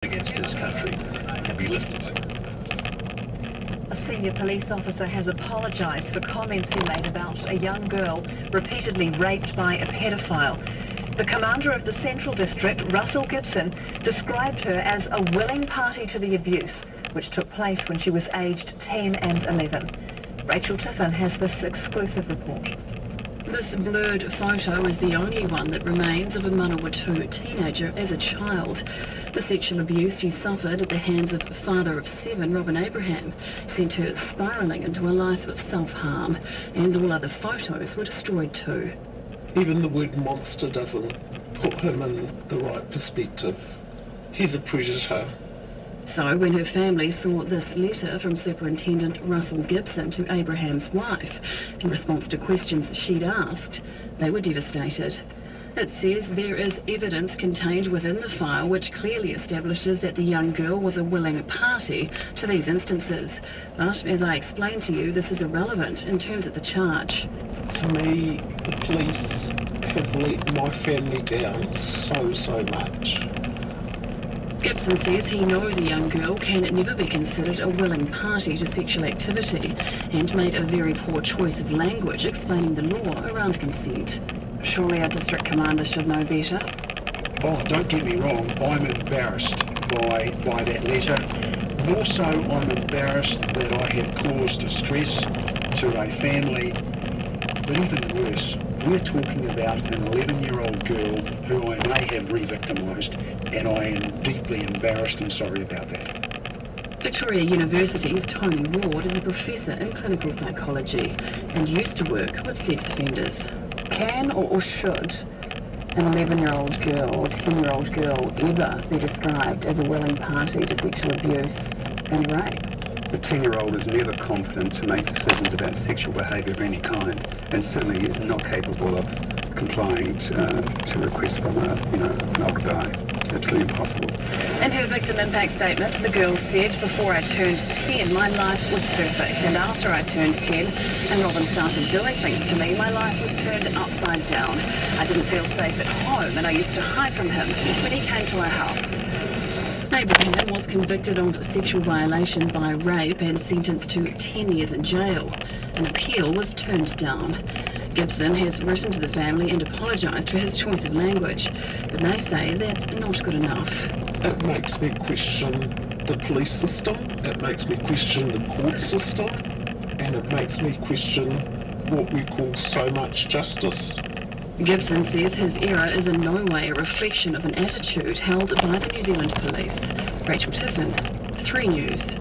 against this country can be lifted. A senior police officer has apologised for comments he made about a young girl repeatedly raped by a paedophile. The commander of the Central District, Russell Gibson, described her as a willing party to the abuse, which took place when she was aged 10 and 11. Rachel Tiffin has this exclusive report. This blurred photo is the only one that remains of a Manawatu teenager as a child. The sexual abuse she suffered at the hands of father of 7, Robin Abraham, sent her spiralling into a life of self-harm, and all other photos were destroyed too. Even the word monster doesn't put him in the right perspective. He's a predator. So when her family saw this letter from Superintendent Russell Gibson to Abraham's wife, in response to questions she'd asked, they were devastated. It says there is evidence contained within the file which clearly establishes that the young girl was a willing party to these instances. But as I explained to you, this is irrelevant in terms of the charge. To me, the police have let my family down so much. Gibson says he knows a young girl can never be considered a willing party to sexual activity and made a very poor choice of language explaining the law around consent. Surely a district commander should know better. Oh, don't get me wrong, I'm embarrassed by that letter. More so, I'm embarrassed that I have caused distress to a family. But even worse, we're talking about an 11-year-old girl who I may have re-victimised, and I am deeply embarrassed and sorry about that. Victoria University's Tony Ward is a professor in clinical psychology and used to work with sex offenders. Can or should an 11-year-old girl or 10-year-old girl ever be described as a willing party to sexual abuse and rape? The 10-year-old is never confident to make decisions about sexual behaviour of any kind, and certainly is not capable of complying to requests from an older guy. Absolutely impossible. In her victim impact statement, the girl said, "Before I turned 10, my life was perfect, and after I turned 10 and Robin started doing things to me, my life was turned upside down. I didn't feel safe at home, and I used to hide from him when he came to our house." Abraham was convicted of sexual violation by rape and sentenced to 10 years in jail. An appeal was turned down. Gibson has written to the family and apologised for his choice of language, but they say that's not good enough. It makes me question the police system, it makes me question the court system, and it makes me question what we call so much justice. Gibson says his error is in no way a reflection of an attitude held by the New Zealand Police. Rachel Tiffin, 3 News.